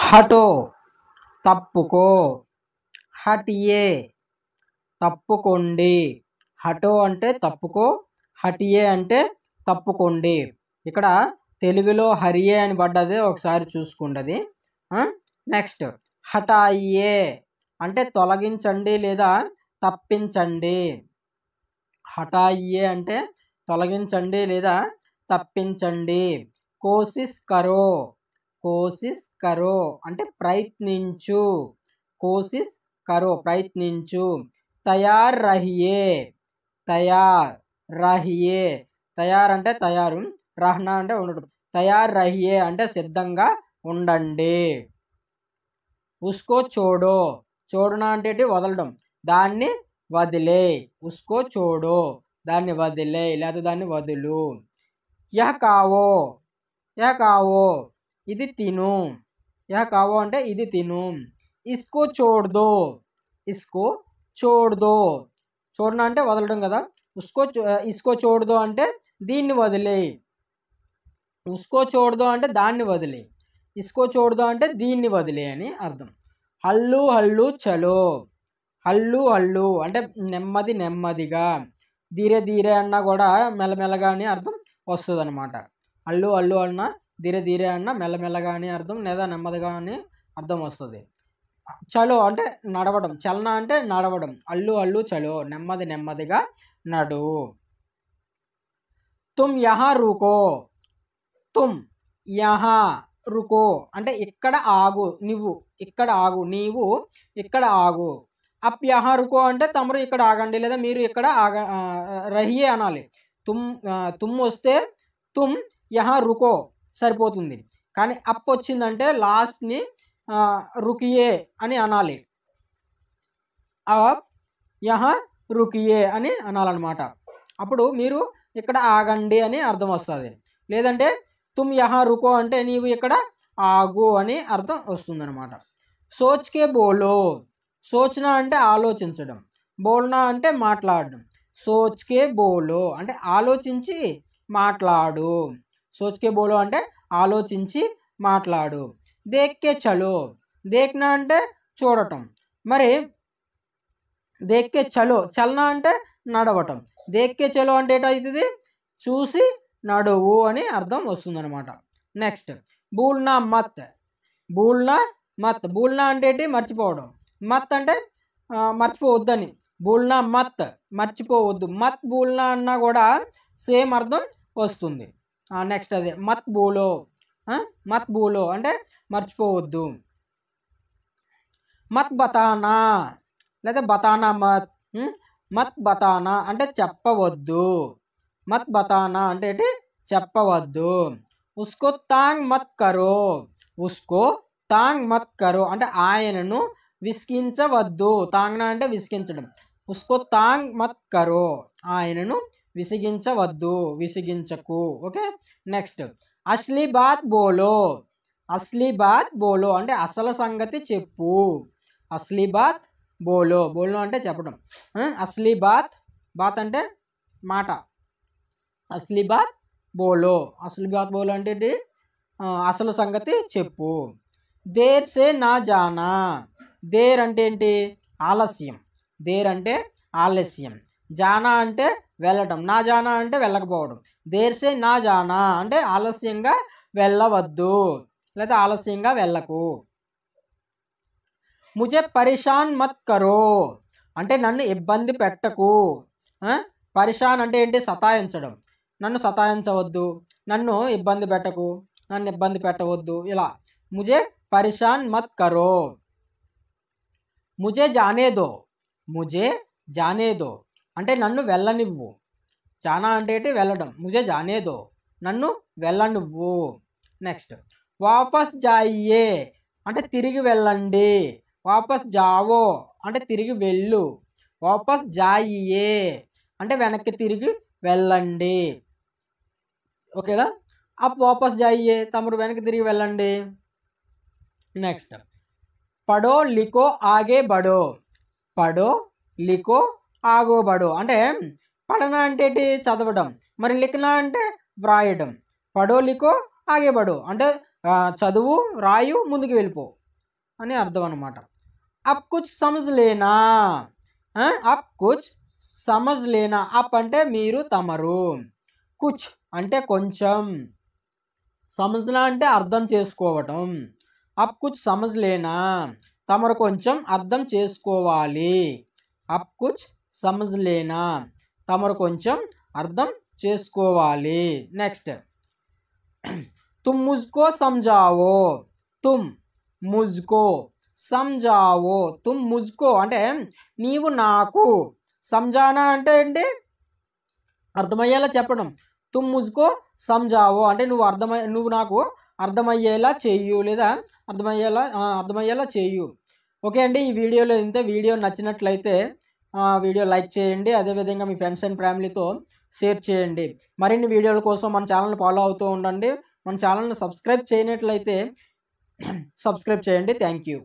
హటో తప్పుకో, హటియే తప్పుకోండి. హటో అంటే తప్పుకో, హటియే అంటే తప్పుకోండి. ఇక్కడ తెలుగులో హరియే అని పడ్డది, ఒకసారి చూసుకోండి. నెక్స్ట్ హటాయియే అంటే తొలగించండి లేదా తప్పించండి. హటాయియే అంటే తొలగించండి లేదా తప్పించండి. కోసిస్ కరో, కోసిస్ కరో అంటే ప్రయత్నించు. కోసిస్ కరో ప్రయత్నించు. తయార్ రహియే, తయార్ రహియే తయార్ అంటే తయారు, రహనా అంటే ఉండడం. తయార్ రహియే అంటే సిద్ధంగా ఉండండి. ఉస్కో చోడో, చోడనా అంటే వదలడం, దాన్ని వదిలే. ఉస్కో చోడో దాన్ని వదిలే లేదా దాన్ని వదులు. యహ కావో, యహ కావో ఇది తిను. యహ కావో అంటే ఇది తిను. ఇస్కో చోడ్దో, ఇస్కో చోడ్దో చూడనా అంటే వదలడం కదా. ఇస్కో చోడ్దో అంటే దీన్ని వదిలే. ఉస్కో చోడ్దో అంటే దాన్ని వదిలే. ఇస్కో చోడ్దో అంటే దీన్ని వదిలే అని అర్థం. హల్లు హల్లు చలో, హల్లు హల్లు అంటే నెమ్మది నెమ్మదిగా. ధీరే ధీరే అన్నా కూడా మెల్లమెల్లగా అని అర్థం వస్తుంది అనమాట. హల్లు హల్లు అన్నా ధీరే ధీరే అన్నా మెల్లమెల్లగా అని అర్థం లేదా నెమ్మదిగా అని అర్థం వస్తుంది. చలో అంటే నడవడం, చలన అంటే నడవడం. అల్లు అల్లు చలో నెమ్మది నెమ్మదిగా నడు. తుమ్ యహా రుకో, తుమ్ యహా రుకో అంటే ఇక్కడ ఆగు, నువ్వు ఇక్కడ ఆగు, నీవు ఇక్కడ ఆగు. అప్ యహా రుకో అంటే తమరు ఇక్కడ ఆగండి లేదా మీరు ఇక్కడ రహియే అనాలి. తుమ్ వస్తే తుమ్ యహా రుకో సరిపోతుంది. కానీ అప్ వచ్చిందంటే లాస్ట్ని రుకియే అని అనాలి. అప్ యహా రుకియే అని అనాలన్నమాట. అప్పుడు మీరు ఇక్కడ ఆగండి అని అర్థం వస్తుంది. లేదంటే తుమ్ యహా రుకో అంటే నీవు ఇక్కడ ఆగు అని అర్థం వస్తుందన్నమాట. సోచ్కే బోలో, సోచనా అంటే ఆలోచించడం, బోల్నా అంటే మాట్లాడడం. సోచ్కే బోలో అంటే ఆలోచించి మాట్లాడు. సోచ్కే బోలో అంటే ఆలోచించి మాట్లాడు. దేక్కే చలో, దేఖ్నా అంటే చూడటం. మరి దేక్కే చలో, చలనా అంటే నడవటం. దేక్కే చలో అంటే ఏటవుతుంది, చూసి నడువు అని అర్థం వస్తుందన్నమాట. నెక్స్ట్ బూల్నా మత్, బూల్నా మత్. బూల్నా అంటే ఏంటి, మర్చిపోవడం. మత్ అంటే మర్చిపోవద్దని. బూల్నా మత్ మర్చిపోవద్దు. మత్ బూల్నా అన్నా కూడా సేమ్ అర్థం వస్తుంది. నెక్స్ట్ అదే మత్ బోలో, మత్ బోలో అంటే మర్చిపోవద్దు. మత్ బతానా లేదా బతానా మత్. మత్ బతానా అంటే చెప్పవద్దు. మత్ బతానా అంటే ఏంటి, చెప్పవద్దు. ఉస్కో తాంగ్ మత్ కరో, ఉస్కో తాంగ్ మత్ కరో అంటే ఆయనను విసిగించవద్దు. తాంగ్నా అంటే విసిగించడం. ఉస్కో తాంగ్ మత్ కరో ఆయనను విసిగించవద్దు, విసిగించకు. ఓకే. నెక్స్ట్ అస్లీ బాత్ బోలో, అస్లీ బాత్ బోలో అంటే అసలు సంగతి చెప్పు. అస్లీ బాత్ బోలో, బోలో అంటే చెప్పడం. అస్లీ బాత్, బాత్ అంటే మాట. అస్లీ బాత్ బోలో, అస్లీ బాత్ బోలో అంటే అసలు సంగతి చెప్పు. దేర్ సే నా జానా, దేర్ అంటే ఏంటి, ఆలస్యం. దేర్ అంటే ఆలస్యం. జానా అంటే వెళ్ళటం, నా జానా అంటే వెళ్ళకపోవడం. దేర్ సే నా జానా అంటే ఆలస్యంగా వెళ్ళవద్దు లేదా ఆలస్యంగా వెళ్ళకు. ముజే పరిషాన్ మత్ కరో అంటే నన్ను ఇబ్బంది పెట్టకు. పరిషాన్ అంటే ఏంటి, సతాయించడం. నన్ను సతాయించవద్దు, నన్ను ఇబ్బంది పెట్టకు, నన్ను ఇబ్బంది పెట్టవద్దు ఇలా. ముజే పరిషాన్ మత్ కరో. ముజే జానే దో, ముజే జానే దో అంటే నన్ను వెళ్ళనివ్వు. జానా అంటే ఏంటి, వెళ్ళడం. ముజే జానే దో నన్ను వెళ్ళనివ్వు. నెక్స్ట్ వాపస్ జాయియే అంటే తిరిగి వెళ్ళండి. వాపస్ జావో అంటే తిరిగి వెళ్ళు. వాపస్ జాయియే అంటే వెనక్కి తిరిగి వెళ్ళండి. ఓకేనా. అప్ వాపస్ జాయియే తమరు వెనక్కి తిరిగి వెళ్ళండి. నెక్స్ట్ పడో లిఖో ఆగే బడో, పడో లిఖో ఆగో బడో అంటే పడనా అంటే ఏంటి, చదవడం. మరి లిఖనా అంటే వ్రాయడం. పడో లిఖో ఆగే బడో అంటే చదువు, రాయు, ముందుకు వెళ్ళిపో. అని అర్థం అనమాట. అప్ కుచ్ సమజ్ లేనా, అప్ కుచ్ సమజ్ లేనా. అప్ అంటే మీరు తమరు, కుచ్ అంటే కొంచెం, సమజ్నా అంటే అర్థం చేసుకోవటం. అప్ కుచ్ సమజ్ లేనా, తమరు కొంచెం అర్థం చేసుకోవాలి. అప్ కుచ్ సమజ్ లేనా, తమరు కొంచెం అర్థం చేసుకోవాలి. నెక్స్ట్ తుమ్ ముజ్కో సమజావో, తుమ్ ముజ్కో సమజావో. తుమ్ ముజ్కో అంటే నీవు నాకు, సమజానా అంటే ఏంటి అర్థమయ్యేలా చెప్పడం. తుమ్ ముజ్కో సమజావో అంటే నువ్వు నాకు అర్థమయ్యేలా చెయ్యు, లేదా అర్థమయ్యేలా చెయ్యు. ఓకే అండి, ఈ వీడియోలో ఇంతే. వీడియో నచ్చినట్లయితే వీడియో లైక్ చేయండి, అదేవిధంగా మీ ఫ్రెండ్స్ అండ్ ఫ్యామిలీతో షేర్ చేయండి. మరిన్ని వీడియోల కోసం మన ఛానల్ని ఫాలో అవుతూ ఉండండి. మన ఛానల్ని సబ్స్క్రైబ్ చేయనట్లయితే సబ్స్క్రైబ్ చేయండి. Thank you.